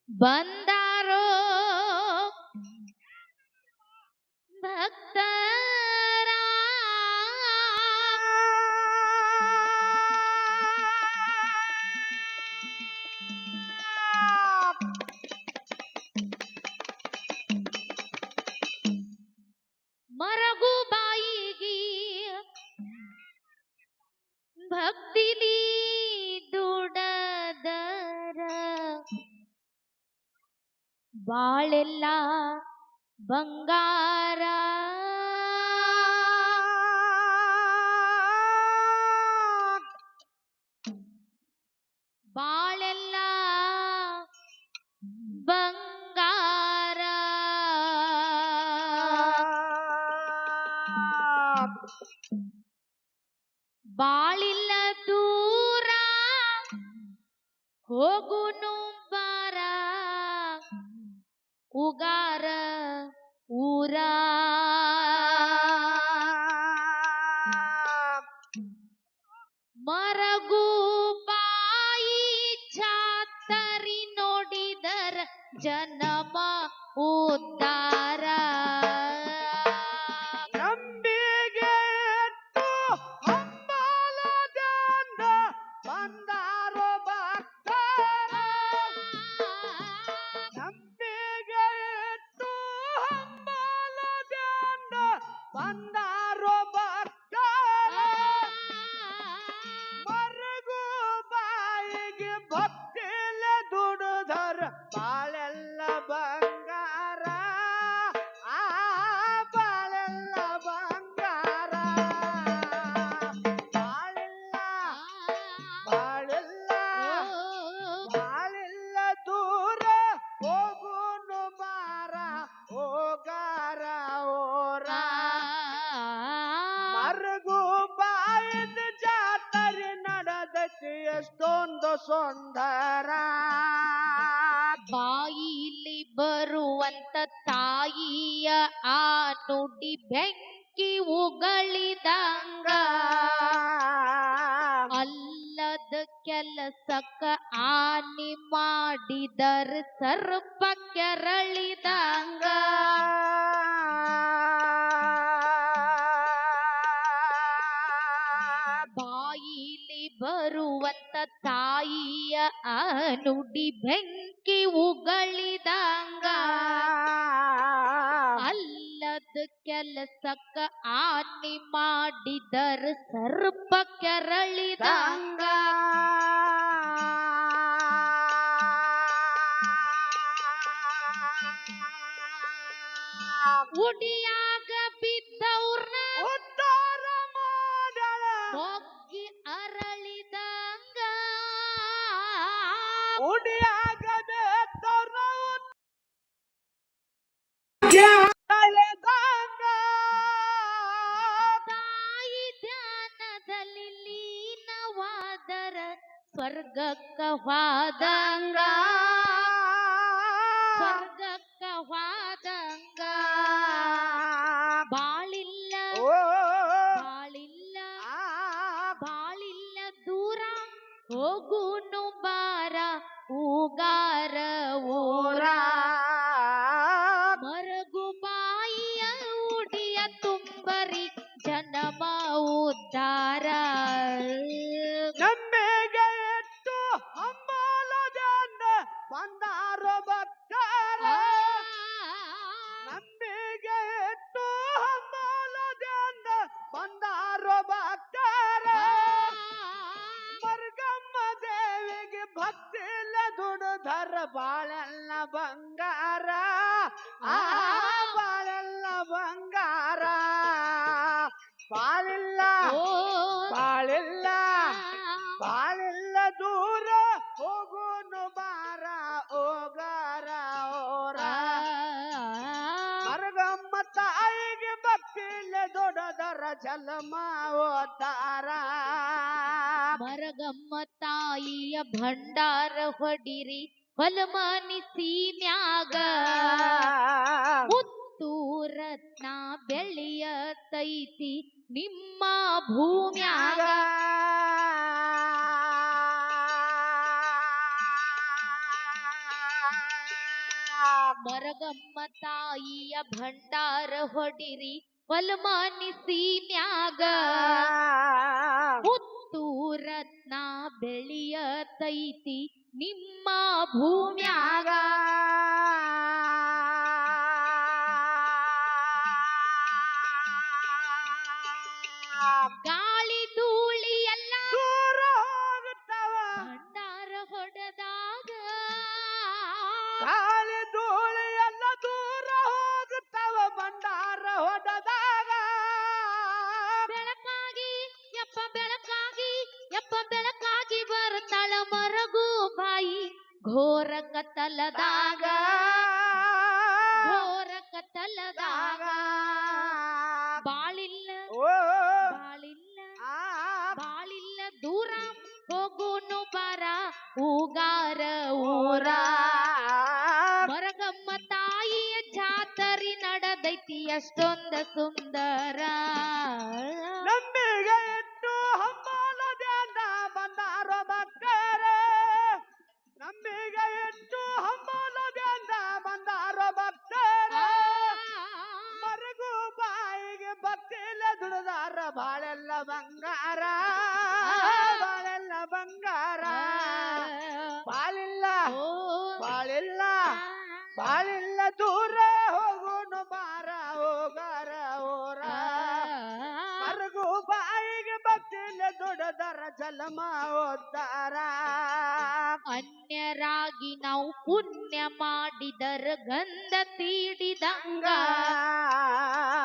ಬಂದಾರೋ ಭಕ್ತರ ಮರಗು ಬಾಯಿಗೆ ಭಕ್ತಿಲಿ ದುಡದರ ಬಾಳೆಲ್ಲ ಬಂಗಾರ ಬಾಳೆಲ್ಲ ಬಂಗಾರ ಬಾಳಿಲ್ಲ ದೂರ ಹೋಗುನು ಬಾರ ಉಗಾರ ಊರ ಮರಗು ಬಾಯಿ ಚಾತರಿ ನೋಡಿದರ ಜನಮ ಉದ್ಧಾರ ನಂಬಿಗೆ ಇಟ್ಟು ಹಂಬಲದಿಂದ ಬಂದಾರೋ ಭಕ್ತರ ನಂಬಿಗೆ ಇಟ್ಟು ಹಂಬಲದಿಂದ ಬಂದಾರೋ ಭಕ್ತರ ಮರಗು ಬಾಯಿಗೆ ಭಕ್ತಿಲ ದುಡುದರ ಬಾಳೆಲ್ಲ ಬಂಗಾರ ಬಾಳೆಲ್ಲ ಬಂಗಾರ ಬಾಳೆಲ್ಲ ಬಾಳೆಲ್ಲ ಬಾಳೆಲ್ಲ ದೂರ ಹೋಗುನು ಬಾರ ಹೋಗಾರ ಓರ ಮರಗು ಬಾಯಿದ ಜಾತರೆ ನಡೆದಕ್ಕೆ ಎಷ್ಟೊಂದು ಸುಂದರ ಬಾಯಿಲಿ ಬರುವಂತ ತಾಯಿಯ ಆ ನುಡಿ ಬೆಂಕಿ ಉಗಳಿದಂಗ ಅಲ್ಲದ ಕೆಲಸಕ್ಕ ಆನಿ ಮಾಡಿದರ ಸರ್ಪ ಕೆರಳಿದಂಗ ಬಾಯಿಲಿ ಬರುವಂತ ತಾಯಿಯ ಆ ನುಡಿ ಬೆಂಕಿ ಉಗಳಿದಂಗ ಅಲ್ಲದ ಕೆಲಸಕ್ಕ ಆನಿ ಮಾಡಿದರ ಸರ್ಪ ಕೆರಳಿದಂಗ ಉಡಿಯಾಗ ಬಿದ್ದವ್ರನ್ನ ಉದ್ಧಾರ ಮಾಡಲ ಮೊಗ್ಗಿ ಅರಳಿದಂಗ ಉಡಿಯಾಗ ಬೇತವ್ರನ್ನ ತಾಯಿ ಧ್ಯಾನದಲ್ಲಿ ಲೀನವಾದರ ಸ್ವರ್ಗಕ್ಕ ಹೋದಂಗ ಸ್ವರ್ಗಕ್ಕ ಹೋದಂಗ ಬಾಳಿಲ್ಲ ಬಾಳಿಲ್ಲ ಬಾಳಿಲ್ಲ ದೂರ ಹೋಗುನು ಬಾರ ಉಗಾರ ಓರ ಮರಗು ಬಾಯಿಯ ಉಡಿಯ ತುಂಬರಿ ಜನಮ ಉದ್ಧಾರ ನಂಬಿಗೆ ಇಟ್ಟು ಹಂಬಲದಿಂದ ಬಂದಾರೋ ಭಕ್ತರ ನಂಬಿಗೆ ಇಟ್ಟು ಹಂಬಲದಿಂದ ಬಂದಾರೋ ಭಕ್ತರ ಮರ್ಗಮ್ಮ ದೇವಿಗೆ ಭಕ್ತಿಲ್ಲ ದುಡುಧರ ಬಾಳೆಲ್ಲ ಬಂಗಾರ ಬಾಳೆಲ್ಲ ಬಂಗಾರ ಬಾಳಿಲ್ಲ ಬಾಳಿಲ್ಲ ಬಾಳೆಲ್ಲ ದೂರ ಹೋಗುನು ಬಾರ ಓಗಾರ ಓರ ಮರಗಮ್ಮ ತಾಯಿಗೆ ಭಕ್ತಿಲ್ಲ ದೊಡ್ಡದರ ಜಲಮ ಓತಾರ ಮರಗಮ್ಮ ತಾಯಿಯ ಭಂಡಾರ ಹೊಡಿರಿ ಹೊಲಮನಿ ಸೀಮ್ಯಾಗ ಮುತ್ತು ರತ್ನ ಬೆಳೆಯತೈತಿ ನಿಮ್ಮ ಭೂಮ್ಯಾಗ ಮರಗಮ್ಮ ತಾಯಿಯ ಭಂಡಾರ ಹೊಡಿರಿ ಹೊಲಮಾನಿ ಸೀಮ್ಯಾಗ ಮುತ್ತು ರತ್ನ ಬೆಳೆಯತೈತಿ ನಿಮ್ಮ ಭೂಮ್ಯಾಗ ಗಾಳಿ ಧೂಳಿ ಎಲ್ಲ ದೂರ ಹೋಗುತ್ತವ ಭಂಡಾರ ಹೊಡೆದಾಗ ಗಾಳಿ ಧೂಳಿ ಎಲ್ಲ ದೂರ ಹೋಗುತ್ತವ ಭಂಡಾರ ಹೊಡೆದಾಗ ಬೆಳಕಾಗಿ ಯಪ್ಪ ಬೆಳಕಾಗಿ ಬರ್ತಾಳ ಮರಗು ಬಾಯಿ ಘೋರ ಕತ್ತಲದಾಗ ಘೋರ ಕತ್ತಲದಾಗ ಬಾಳಿಲ್ಲ ಬಾಳಿಲ್ಲ ದೂರ ಹೋಗುನು ಬರ ಊಗಾರ ಊರ ಮರಗಮ್ಮ ತಾಯಿಯ ಜಾತರಿ ನಡೆದೈತಿ ಅಷ್ಟೊಂದ ಸುಂದರ ನಂಬಿಗೆ ಇಟ್ಟು ಹಂಬಲದಿಂದ ಬಂದಾರೋ ಭಕ್ತರೇ ನಂಬಿಗೆ ಇಟ್ಟು ಹಂಬಲದಿಂದ ಬಂದಾರೋ ಭಕ್ತರೇ ಮರಗು ಬಾಯಿಗೆ ಭಕ್ತಿಲ ದುಡಿದಾರ ಬಾಳೆಲ್ಲ ಬಂಗಾರ ಬಾಳೆಲ್ಲ ಬಂಗಾರ ಬಾಳಿಲ್ಲ ಬಾಳಿಲ್ಲ ಬಾಳಿಲ್ಲ ದೂರ ಹೋಗುನು ಬಾರ ಹೋಗಾರ ಓರ ಮರಗು ಬಾಯಿಗೆ ಭಕ್ತಿಲ ದುಡಿದಾರ ಜಲಮ ಓದ್ದಾರ ಅನ್ಯರಾಗಿ ನಾವು ಪುಣ್ಯ ಮಾಡಿದರ ಗಂಧ ತೀಡಿದಂಗ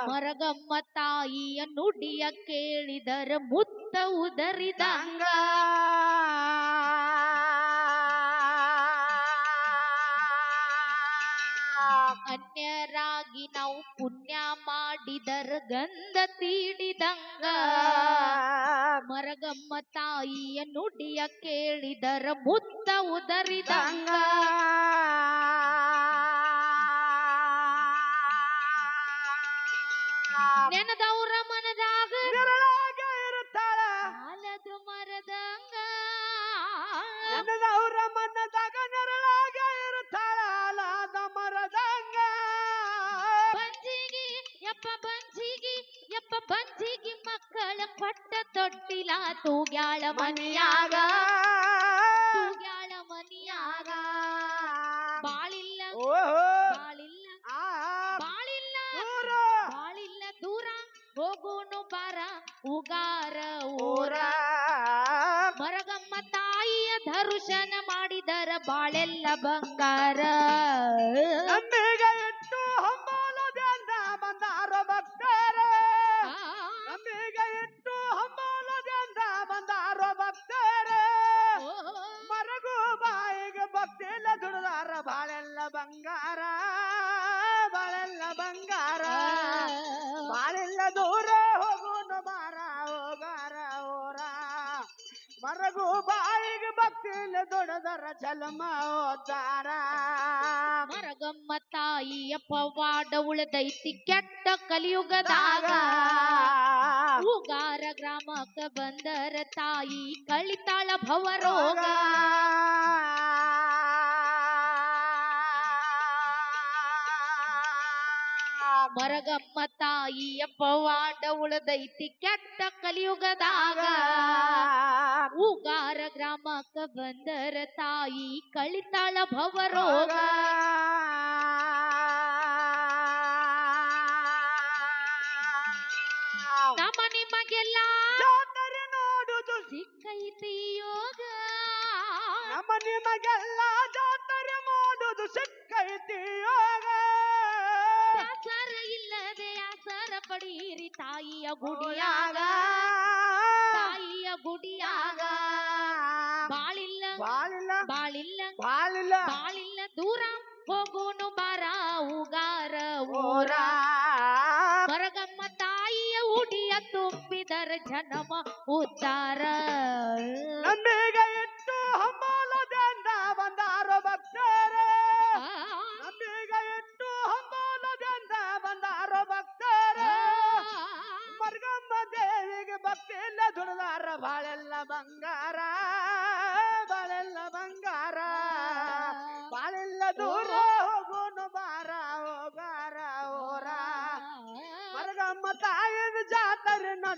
ಮರಗಮ್ಮ ತಾಯಿಯ ನುಡಿಯ ಕೇಳಿದರ ಮುತ್ತ ಉದರಿದಂಗ ಅನ್ಯರಾಗಿ ನಾವು ಪುಣ್ಯ ಮಾಡಿದರ ಗಂಧ ತೀಡಿದಂಗ ಮರಗಮ್ಮ ತಾಯಿಯ ನುಡಿಯ ಕೇಳಿದರ ಮುತ್ತ ಉದರಿದಂಗ ನೆನದವರ ಮನದಾಗ ಇರುತ್ತಾಳ ಆಲದ ಮರದಂಗ ನೆನದವರ ಮನದಾಗ ನೆರಳಾಗ ಇರುತ್ತಾಳ ಆಲದ ಮರದಂಗ ಬಂಜಿಗಿ ಮಕ್ಕಳ ಪಟ್ಟ ತೊಟ್ಟಿಲ ತೂಗ್ಯಾಳ ಮನಿಯಾಗ ಬಾಳಿಲ್ಲ ಬಾಳಿಲ್ಲ ದೂರ ಹೋಗುನು ಬರ ಉಗಾರ ಊರ ಮರಗಮ್ಮ ತಾಯಿಯ ದರ್ಶನ ಮಾಡಿದರ ಬಾಳೆಲ್ಲ ಬಂಗಾರ ನಂಬಿಗೆ ಇಟ್ಟು ಹಂಬಲದಿಂದ ಬಂದಾರೋ ಭಕ್ತರೇ ನಂಬಿಗೆ ಇಟ್ಟು ಹಂಬಲದಿಂದ ಬಂದಾರೋ ಭಕ್ತರೇ ಮರಗು ಬಾಯಿಗೆ ಭಕ್ತಿಲ ದುಡಿದಾರ ಬಾಳೆಲ್ಲ ಬಂಗಾರ ಬಾಳೆಲ್ಲ ಬಂಗಾರ ಬಾಳೆಲ್ಲ ದೂರ ಹೋಗುನು ಬಾರ ಹೋಗಾರ ಓರ ಮರಗು ಬಾಯಿಗೆ ಭಕ್ತಿಲ ದುಡಿದಾರ ಜಲಮ ಓದ್ದಾರ ಮರಗಮ್ಮ ತಾಯಿಯ ಪವಾಡ ಉಳಿದೈತಿ ಕೆಟ್ಟ ಕಲಿಯುಗದಾಗ ಉಗಾರ ಗ್ರಾಮಕ್ಕ ಬಂದರ ತಾಯಿ ಕಳಿತಾಳ ಭವರೋಗ ಮರಗಮ್ಮ ತಾಯಿಯ ಪವಾಡ ಉಳಿದೈತಿ ಕೆಟ್ಟ ಕಲಿಯುಗದಾಗ ಉಗಾರ ಗ್ರಾಮಕ್ಕ ಬಂದರ ತಾಯಿ ಕಳಿತಾಳ ಭವರೋಗ ನಮ್ಮ ನಿಮಗೆಲ್ಲ ಜಾತ್ರೆ ನೋಡುದು ಸಿಕ್ಕೈತಿ ಯೋಗ ನಮ್ಮ ನಿಮಗೆಲ್ಲ ಜಾತ್ರೆ ಮಾಡುದು ಸಿಕ್ಕೈತಿ ಯೋಗ ಆಚಾರ ಇಲ್ಲದೆ ಆಚಾರ ಪಡೀರಿ ತಾಯಿಯ ಗುಡಿಯಾಗ ಬಾಳಿಲ್ಲ ದೂರ ಹೋಗುನು ಬರ ಉಗಾರ ಊರ ಮರಗಮ್ಮ ತಾಯಿಯ ಉಡಿಯ ತುಂಬಿದರ ಜನಮ ಉದ್ದಾರ ನಂಬಿಗೆ ಇಟ್ಟು ಹಂಬಲದಿಂದ ಬಂದಾರೋ ಭಕ್ತರೇ ನಂಬಿಗೆ ಇಟ್ಟು ಹಂಬಲದಿಂದ ಬಂದಾರೋ ಭಕ್ತರೇ ಮರಗಮ್ಮ ದೇವಿಗೆ ಭಕ್ತಿಲ್ಲ ದುಡಿದಾರ ಬಾಳೆಲ್ಲ ಬಂಗಾರ ಬಾಳೆಲ್ಲ ಬಂಗಾರ ಬಾಳೆಲ್ಲ ದೂರ ಹೋಗುನು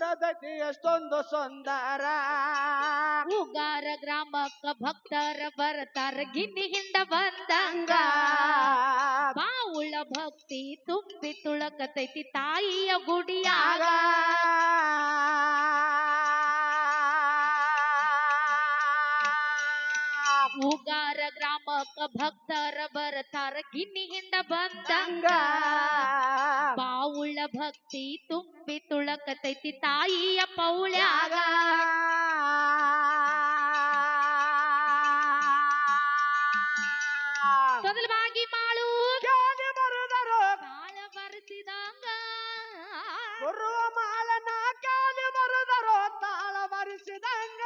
ನಡೆದೈತಿ ಎಷ್ಟೊಂದು ಸುಂದರ. ಉಗಾರ ಗ್ರಾಮಕ್ಕ ಭಕ್ತರ ಬರ್ತಾರ ಗಿನ್ನಿಯಿಂದ ಬಂದಂಗ ಬಾವುಳ ಭಕ್ತಿ ತುಂಬಿ ತುಳಕತೈತಿ ತಾಯಿಯ ಗುಡಿಯಾಗ. ಉಗಾರ ಗ್ರಾಮಕ್ಕ ಭಕ್ತರ ಬರ್ತಾರ ಗಿನ್ನಿಯಿಂದ ಬಂದಂಗ ಬಾವುಳ ಭಕ್ತಿ ತುಂಬಿ ತುಳಕತೈತಿ ತಾಯಿಯ ಪೌಳ್ಯಾಗ. ತೊದಲವಾಗಿ ಮಾಳು ಗಾಳಿ ಬರುದರು ಕಾಳ ಬರೆಸಿದಂಗ ಗುರುವ ಮಾಲನ ಕಾಲಿ ಬರುದರು ತಾಳ ಬರಿಸಿದಂಗ.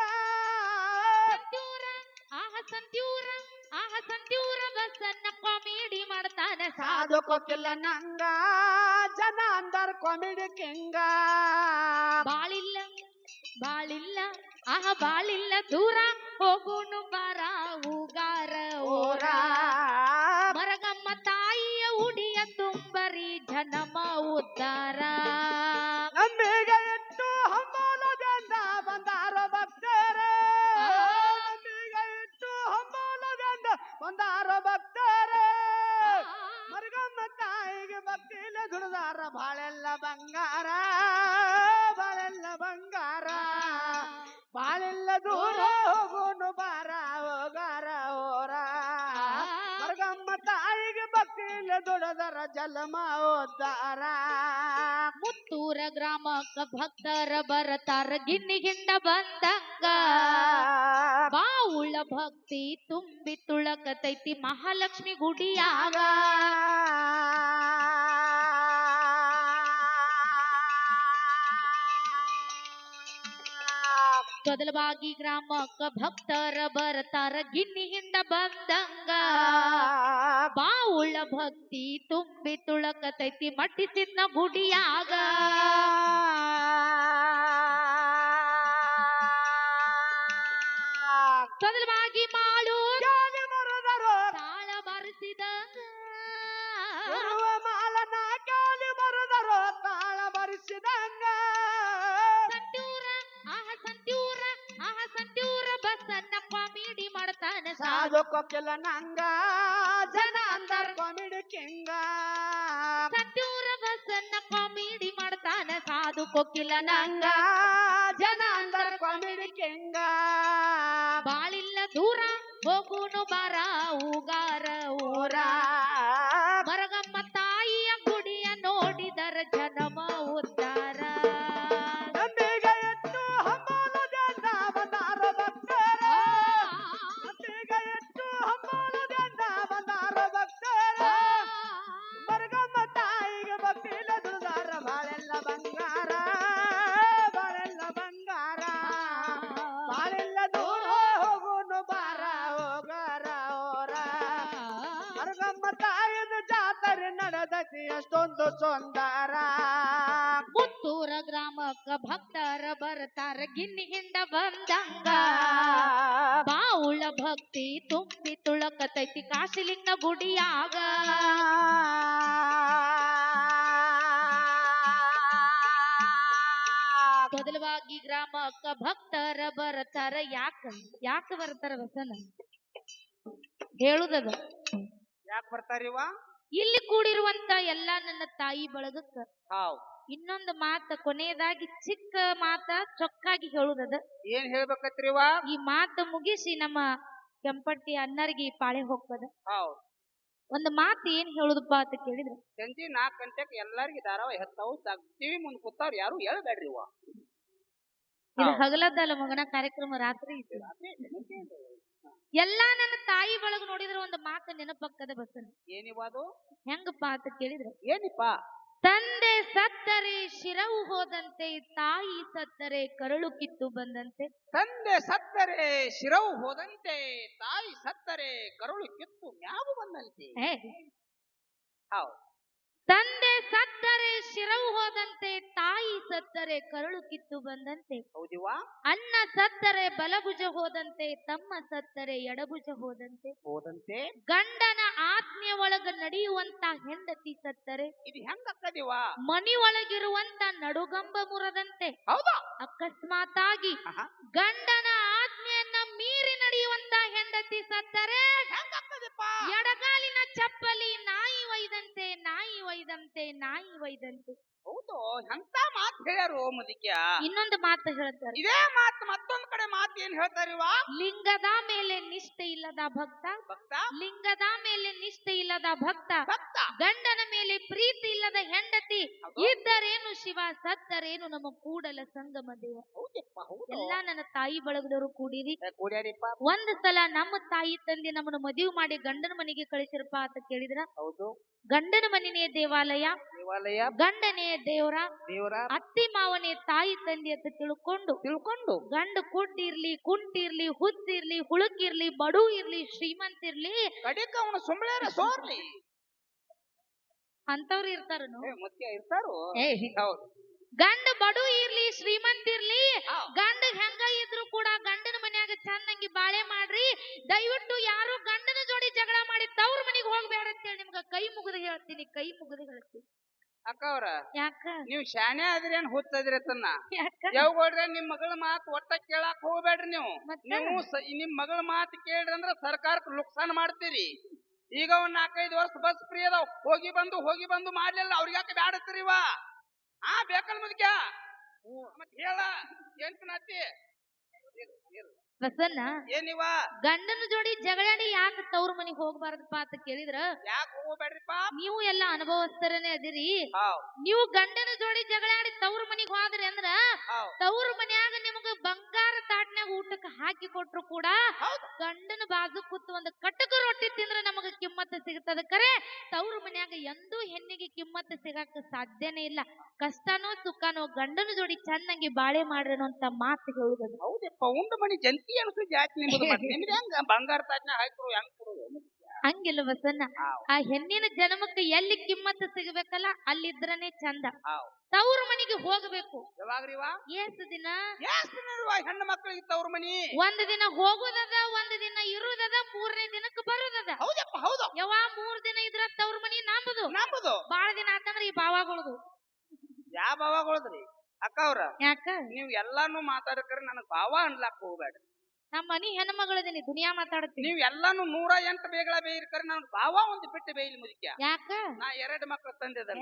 ಸಂತ್ಯೂರ ಬಸ್ಸನ್ನ ಕಾಮಿಡಿ ಮಾಡ್ತಾನೆ ಸಾಧು ಕೊಕ್ಕಿಲ್ಲ ನಂಗ ಜನ ಅಂದರ್ ಕಾಮಿಡಿ ಕಿಂಗ. ಬಾಳಿಲ್ಲ ಬಾಳಿಲ್ಲ ದೂರ ಹೋಗುನು ಬಾರ ಉಗಾರ ಓರ. ಮರಗಮ್ಮ ತಾಯಿಯ ಉಡಿಯ ತುಂಬರಿ ಜನಮ ಉದ್ದಾರ. ನಂಬಿಗೆ ಇಟ್ಟು ಹಂಬಲದಿಂದ ಬಂದಾರ ಭಕ್ತರೇ. ನಂಬಿಗೆ ಇಟ್ಟು ಹಂಬಲದಿಂದ ಬಂದಾರ ಭಕ್ತರೇ. ಮರಗಮ್ಮ ತಾಯಿಗೆ ಭಕ್ತಿಲ ದುಡಿದಾರ ಬಾಳೆಲ್ಲ ಬಂಗಾರ. ಬಾಳೆಲ್ಲ ಬಂಗಾರ ಬಾಳೆಲ್ಲ ದೂರ ಹೋಗುನು ಬಾರ ಹೋಗಾರ ಹೋರ. ಮರಗಮ್ಮ ತಾಯಿಗೆ ಭಕ್ತಿಲ ದುಡದರ ಜಲಮ ಉದ್ದಾರ. ಮುತ್ತೂರ ಗ್ರಾಮಕ್ಕ ಭಕ್ತರ ಬರತಾರ ಗಿನ್ನಿಗಿಂದ ಬಂದಂಗ ಬಾವುಳ ಭಕ್ತಿ ತುಂಬಿ ತುಳಕತೈತಿ ಮಹಾಲಕ್ಷ್ಮಿ ಗುಡಿಯಾಗ. ತೊದಲವಾಗಿ ಗ್ರಾಮಕ್ಕ ಭಕ್ತರ ಬರ್ತಾರ ಗಿನ್ನಿಯಿಂದ ಬಂದಂಗ ಬಾವುಳ ಭಕ್ತಿ ತುಂಬಿ ತುಳಕತೈತಿ ಮಟ್ಟಿಸಿದ್ನ ಗುಡಿಯಾಗ. ತೊದಲವಾಗಿ ಮಾಳು ಗಾಳಿ ಬರುದರು ತಾಳ ಬರೆಸಿದಂಗ ಮಾಲನ ಕಾಲಿ ಬರುದರು ತಾಳ ಬರಿಸಿದಂಗ. ಸಂತ್ಯೂರ ಬಸ್ಸನ್ನ ಕಾಮಿಡಿ ಮಾಡ್ತಾನೆ ಸಾಧು ಕೊಕ್ಕಿಲ್ಲ ನಂಗ ಜನ ಅಂದರ್ ಕಾಮಿಡಿ ಕಿಂಗ. ಸಂತ್ಯೂರ ಬಸ್ಸನ್ನ ಕಾಮಿಡಿ ಮಾಡ್ತಾನೆ ಸಾಧು ಕೊಕ್ಕಿಲ್ಲ ನಂಗ ಜನ ಅಂದರ್ ಕಾಮಿಡಿ ಕಿಂಗ. ಬಾಳಿಲ್ಲ ದೂರ ಹೋಗುನು ಬಾರ ಉಗಾರ ಊರ. ಮರಗಮ್ಮ ತಾಯಿಯ ಗುಡಿಯ ನೋಡಿದರ ಜನಮ ಉದ್ದಾರ. ನಂಬಿಗೆ ಇಟ್ಟು ಹಂಬಲದಿಂದ ಬಂದಾರ ಭಕ್ತರೇ. ನಂಬಿಗೆ ಇಟ್ಟು ಹಂಬಲದಿಂದ ಬಂದಾರ ಭಕ್ತರೇ. ಮರಗಮ್ಮ ತಾಯಿಗೆ ಭಕ್ತಿಲ ದುಡಿದಾರ ಬಾಳೆಲ್ಲ ಬಂಗಾರ. ಬಾಳೆಲ್ಲ ಬಂಗಾರ ಬಾಳೆಲ್ಲ ದೂರ ಹೋಗುನು ಬಾರ ಹೋಗಾರ ಹೋರ. ಮರಗಮ್ಮ ತಾಯಿದ ಜಾತ್ರೆ ನಡೆದೈತಿ ಎಷ್ಟೊಂದು ಸುಂದರ. ಮುತ್ತೂರ ಗ್ರಾಮಕ್ಕ ಭಕ್ತರ ಬರ್ತಾರ ಗಿನ್ನಿಯಿಂದ ಬಂದಂಗ ಬಾವುಳ ಭಕ್ತಿ ತುಂಬಿ ತುಳಕತೈತಿ ಕಾಶಿಲಿಂಗ ಗುಡಿಯಾಗ. ಮೊದಲವಾಗಿ ಗ್ರಾಮಕ್ಕ ಭಕ್ತರ ಬರ್ತಾರ ಯಾಕ ಬರ್ತಾರ ಬಸನ ಹೇಳುದದ. ಯಾಕೆ ಬರ್ತಾರಿವ? ಇಲ್ಲಿ ಕೂಡಿರುವಂತ ಎಲ್ಲಾ ನನ್ನ ತಾಯಿ ಬಳಗಕ್ಕ ಹಾವ್ ಇನ್ನೊಂದು ಮಾತ ಕೊನೆಯದಾಗಿ ಚಿಕ್ಕ ಮಾತ ಚೊಕ್ಕಾಗಿ ಹೇಳುದದ. ಏನ್ ಹೇಳ್ಬೇಕತ್ರಿವ? ಈ ಮಾತು ಮುಗಿಸಿ ನಮ್ಮ ಕೆಂಪಟ್ಟಿ ಅಣ್ಣರಿಗೆ ಪಾಳೆ ಹೋಗ್ತದ. ಹೌದ್ ಒಂದು ಮಾತು ಏನ್ ಹೇಳುದಪ್ಪ ಅಂತ ಕೇಳಿದ್ರೆ ಸಂಜೆ 4 ಗಂಟೆಗೆ ಎಲ್ಲಾರ್ಗಿ ಧಾರಾವಾಹಿ ಹತ್ತಾವು ಟಿವಿ ಮುಂದ್ ಕೂತಾವ್ರು ಯಾರು ಹೇಳ್ಬೇಡ್ರಿ. ಇದು ಹಗಲದ್ದಲ್ಲ ಮಗನ ಕಾರ್ಯಕ್ರಮ ರಾತ್ರಿ ಇತ್ತು. ಎಲ್ಲಾ ನನ್ನ ತಾಯಿ ಬಳಗ ನೋಡಿದ್ರೆ ಒಂದು ಮಾತು ನೆನಪಕ್ಕದ ಬಸನ. ಏನಿವಾದು? ಹೆಂಗಪ್ಪ ಅಂತ ಕೇಳಿದ್ರೆ ಏನಿಪ್ಪ? ತಂದೆ ಸತ್ತರೆ ಶಿರವು ಹೋದಂತೆ, ತಾಯಿ ಸತ್ತರೆ ಕರಳು ಕಿತ್ತು ಬಂದಂತೆ. ತಂದೆ ಸತ್ತರೆ ಶಿರವು ಹೋದಂತೆ, ತಾಯಿ ಸತ್ತರೆ ಕರುಳು ಕಿತ್ತು ಮ್ಯಾವು ಬಂದಂತೆ. ಹೌದು. ತಂದೆ ಸತ್ತರೆ ಶಿರವು ಹೋದಂತೆ, ತಾಯಿ ಸತ್ತರೆ ಕರಳು ಕಿತ್ತು ಬಂದಂತೆ. ಹೌದಿವಾ? ಅಣ್ಣ ಸತ್ತರೆ ಬಲಭುಜ ಹೋದಂತೆ, ತಮ್ಮ ಸತ್ತರೆ ಎಡಭುಜ ಹೋದಂತೆ. ಹೋದಂತೆ ಗಂಡನ ಆಜ್ಞೆ ಮನೆ ಒಳಗ ನಡೆಯುವಂತ ಹೆಂಡತಿ ಸತ್ತರೆ ಇದು ಹೆಂಗ ಅಕ್ಕದಿವ ಮನಿ ಒಳಗಿರುವಂತ ನಡುಗಂಬ ಮುರದಂತೆ ಹೌದಾ ಅಕಸ್ಮಾತ್ ಆಗಿ ಆಹಾ. ಗಂಡನ ಆಜ್ಞೆಯನ್ನ ಮೀರಿ ನಡೆಯುವಂತ ಹೆಂಡತಿ ಸತ್ತರೆ ಹೆಂಗ ಅಕ್ಕದಿಪ್ಪ ಎಡಗಾಲಿನ ಚಪ್ಪಲಿ ನಾಯಿ ಒಯ್ದಂತೆ ನಾಯಿ ಒಯ್ದಂತೆ ನಾಯಿ ಒಯ್ದಂತೆ. ಹೌದು ಎಂತ ಮಾತು ಹೇಳ್ಯಾರು ಮುದಿಕ್ಯ ಇನ್ನೊಂದು ಮಾತು ಹೇಳ್ತಾರೆ, ಇದೇ ಮಾತು ಮತ್ತೊಂದ್ ಕಡೆ ಮಾತು ಏನ್ ಹೇಳ್ತಾರಿವ ಲಿಂಗದ ಮೇಲೆ ನಿಷ್ಠೆ ಇಲ್ಲದ ಭಕ್ತ ಭಕ್ತ ಲಿಂಗದ ಮೇಲೆ ನಿಷ್ಠೆ ಇಲ್ಲದ ಭಕ್ತ ಭಕ್ತ ಗಂಡನ ಮೇಲೆ ಪ್ರೀತಿ ಇಲ್ಲದ ಹೆಂಡತಿ ಹೌದು. ಇದ್ದರೇನು ಶಿವ ಸತ್ತರೇನು ನಮ್ಮ ಕೂಡಲ ಸಂಗಮ ದೇವ. ಹೌದಪ್ಪ ಹೌದು ಎಲ್ಲಾ ನನ್ನ ತಾಯಿ ಬಳಗದವರು ಕೂಡಿರಿ. ಕೂಡ್ಯಾರಿಪ್ಪ ಒಂದ್ ಸಲ ನಮ್ಮ ತಾಯಿ ತಂದೆ ನಮ್ಮನ್ನು ಮದುವೆ ಮಾಡಿ ಗಂಡನ ಮನೆಗೆ ಕಳಿಸಿರಪ್ಪ ಅಂತ ಕೇಳಿದ್ರ ಹೌದು ಗಂಡನ ಮನೆನೇ ದೇವಾಲಯ, ದೇವಾಲಯ ಗಂಡನೇ ದೇವರ, ದೇವರ ಅತ್ತಿ ಮಾವನೇ ತಾಯಿ ತಂದೆ ಅಂತ ತಿಳ್ಕೊಂಡು ಗಂಡ ಕುಟ್ಟಿರ್ಲಿ ಕುಂಟಿರ್ಲಿ ಹುಚ್ಚಿರ್ಲಿ ಹುಳುಕಿರ್ಲಿ ಬಡು ಇರ್ಲಿ ಶ್ರೀಮಂತ ಇರ್ಲಿ ಕಡಿಕ ಅವನು ಸುಂಬಳೇರ ಸೋರ್ಲಿ ಅಂತವ್ರು ಇರ್ತಾರನು. ಮುಖ್ಯ ಇರ್ತಾರು ಹೌದು ಗಂಡ ಬಡು ಇರ್ಲಿ ಶ್ರೀಮಂತ ಇರ್ಲಿ ಹೌದ್. ಗಂಡ ಹೆಂಗ ಇದ್ರು ಕೂಡ ಗಂಡನ ಮನ್ಯಾಗ ಚಂದಂಗಿ ಬಾಳೆ ಮಾಡ್ರಿ. ದಯವಿಟ್ಟು ಯಾರು ಗಂಡನ ಜೋಡಿ ಜಗಳ ಮಾಡಿ ತವ್ರ ಮನೆಗೆ ಹೋಗ್ಬೇಡ ಅಂತೇಳಿ ನಿಮ್ಗ ಕೈ ಮುಗಿದು ಹೇಳ್ತೀನಿ, ಕೈ ಮುಗಿದು ಹೇಳ್ತೀನಿ. ಅಕ್ಕ ಅವ್ರ ಯಾಕ ನೀವು ಶಾನೆ ಆದ್ರೇನ್ ಹುಚ್ಚದ್ರಿ ತನ್ನ ಯಾಕ ಯಾವಾಗ್ರಿ ನಿಮ್ ಮಗಳ ಮಾತು ಒಟ್ಟ ಕೇಳಾಕ್ ಹೋಗ್ಬೇಡ್ರಿ ನೀವು ಮತ್ತೆ? ನೀವು ನಿಮ್ ಮಗಳ ಮಾತು ಕೇಳ್ರಿ ಅಂದ್ರ ಸರ್ಕಾರಕ್ಕೆ ನುಕ್ಸಾನ್ ಮಾಡ್ತೀರಿ. ಈಗ ಒಂದ್ 4-5 ವರ್ಷ ಬಸ್ ಫ್ರೀ ಅದಾವ್, ಹೋಗಿ ಬಂದು ಮಾಡ್ಲಿಲ್ಲ ಅವ್ರಿಗೆ ಯಾಕೆ ಬ್ಯಾಡತ್ತೀರಿವ ಬೇಕಲ್ ಮುದ್ಕ್ಯ ಮತ್ ಹೇಳ ಎಂಟನತ್ತಿ ಬಸನ್ನ ಏನಿವ ಗಂಡನ ಜೋಡಿ ಜಗಳಾಡಿ ಯಾಕೆ ತವ್ರ ಮನೆಗೆ ಹೋಗ್ಬಾರ್ದಪ್ಪ ಅಂತ ಕೇಳಿದ್ರ ಯಾಕೆ ಹೋಗ್ಬೇಡ್ರಿಪ್ಪ ನೀವು ಎಲ್ಲಾ ಅನುಭವಸ್ಥರನೇ ಅದಿರಿ. ಹಾವ್ ನೀವು ಗಂಡನ ಜೋಡಿ ಜಗಳಾಡಿ ತವ್ರ ಮನೆಗೆ ಹೋದ್ರಿ ಅಂದ್ರ ಹಾವ್ ತವ್ರ ಮನ್ಯಾಗ ನಿಮಗ ಬಂಗಾರ ತಾಟ್ನ್ಯಾಗ ಊಟಕ್ಕೆ ಹಾಕಿ ಕೊಟ್ರು ಕೂಡ ಹೌದು ಗಂಡನ ಬಾಜು ಕೂತು ಒಂದು ಕಟಕ ರೊಟ್ಟಿ ತಿಂದ್ರ ನಮಗ ಕಿಮ್ಮತ್ತು ಸಿಗ್ತದ. ಕರೆ ತವ್ರ ಮನ್ಯಾಗ ಎಂದೂ ಹೆಣ್ಣಿಗೆ ಕಿಮ್ಮತ್ತು ಸಿಗಕ್ಕ ಸಾಧ್ಯನೇ ಇಲ್ಲ. ಕಷ್ಟನೋ ಸುಖನೋ ಗಂಡನ ಜೋಡಿ ಚೆನ್ನಾಗಿ ಬಾಳೆ ಮಾಡ್ರೇನೋ ಅಂತ ಮಾತು ಹೇಳುವುದು. ಹೌದಪ್ಪ ಉಂಡ ಮನಿ ಜಂತಿ ಅನ್ಸು ಜಾತಿ ನಿಮ್ದು ನಿಮ್ದು ಹೆಂಗ ಬಂಗಾರ ತಾಜ್ನ ಹಾಕ್ರು ಹೆಂಗ್ ಕೊಡುದು ಹಂಗಿಲ್ಲ ಬಸನ್ನ. ಆ ಹೆಣ್ಣಿನ ಜನ್ಮಕ್ಕೆ ಎಲ್ಲಿ ಕಿಮ್ಮತ್ತು ಸಿಗಬೇಕಲ್ಲ ಅಲ್ಲಿದ್ರನೆ ಚಂದ. ತವ್ರ ಮನೆಗೆ ಹೋಗಬೇಕು. ಯಾವಾಗ್ರಿವಾ ಎಷ್ಟು ದಿನ ಹೆಣ್ಣು ಮಕ್ಕಳಿಗೆ ತವ್ರ ಮನಿ ಒಂದ್ ದಿನ ಹೋಗೋದದ, ಒಂದ್ ದಿನ ಇರುದದ, 3ನೇ ದಿನಕ್ಕೆ ಬರುದದ. ಹೌದಪ್ಪ ಹೌದು 3 ದಿನ ಇದ್ರ ತವ್ರ ಮನಿ ನಂಬುದು ಬಾಳ ದಿನ ಆತಂದ್ರ ಈ ಬಾವಾಗಳದು. ಯಾವ ಭಾವಗಳದ್ರಿ ಅಕ್ಕ ಅವ್ರ ಯಾಕ ನೀವ್ ಎಲ್ಲಾನು ಮಾತಾಡಕ್ರ ನನಗ್ ಭಾವ ಅನ್ಲಾಕ್ ಹೋಗ್ಬೇಡ್ರಿ. ನಮ್ಮ ಮನಿ ಹೆಣ್ಮಗಳದೀನಿ ದುನಿಯಾ ಮಾತಾಡ್ತೀನಿ. ನೀವ್ ಎಲ್ಲಾನು 108 ಬೇಗಳ ಬೇಯಿರ್ಕರ ನನಗ್ ಭಾವ ಒಂದು ಬಿಟ್ಟು ಬೇಯಿಲಿ ಮುದಿಕ್ಯ. ಯಾಕ ನಾ 2 ಮಕ್ಳು ತಂದಿದ್ದ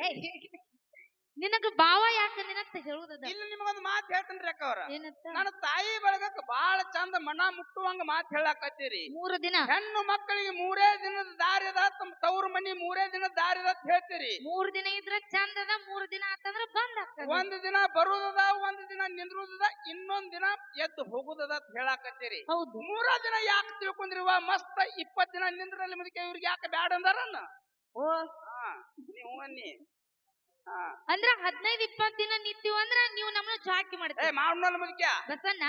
ನಿನಗ ಭಾವ ಯಾಕ ನಿನತ್ತ ಹೇಳುದದ. ಇಲ್ಲಿ ನಿಮಗೊಂದು ಮಾತು ಹೇಳ್ತೇನ್ರಿ ಅಕ್ಕ ಅವ್ರ ಏನಂತ ನನ್ನ ತಾಯಿ ಬಳಗಕ್ಕೆ ಬಾಳ ಚಂದ ಮನ ಮುಟ್ಟುವಂಗ ಮಾತು ಹೇಳಾಕತ್ತೀರಿ. 3 ದಿನ ಹೆಣ್ಣು ಮಕ್ಕಳಿಗೆ 3 ದಿನದ ದಾರಿ ಅದ, ತಮ್ಮ ತವ್ರ ಮನಿ 3 ದಿನದ ದಾರಿ ಅದ ಅಂತ ಹೇಳ್ತೀರಿ. 3 ದಿನ ಇದ್ರ ಚಂದದ, 3 ದಿನ ಆತಂದ್ರ ಬಂದ್ ಆಗ್ತದ. 1 ದಿನ ಬರುದದ, 1 ದಿನ ನಿಂದ್ರುದದ, ಇನ್ನೊಂದ್ ದಿನ ಎದ್ದು ಹೋಗುದದ ಅಂತ ಹೇಳಾಕತ್ತೀರಿ. ಹೌದು 3 ದಿನ ಯಾಕೆ ತಿಳ್ಕೊಂಡ್ರಿವ ಮಸ್ತ್ 20 ದಿನ ನಿಂದ್ರಲ್ಲಿ ಮುದಕ್ಕೆ ಇವ್ರಿಗೆ ಯಾಕೆ ಬ್ಯಾಡ ಅಂದಾರನ್ನ. ಓ ನೀವು ಅನ್ನಿ ಅಂದ್ರ 15-20 ದಿನ ನಿಂತೀವಿ ಅಂದ್ರ ನೀವು ನಮ್ಮನ್ನ ಜಾಕಿ ಮಾಡ್ತೀವಿ. ಮಾವನಲ್ಲ ಮುದಕ್ಯ ಬಸನ್ನ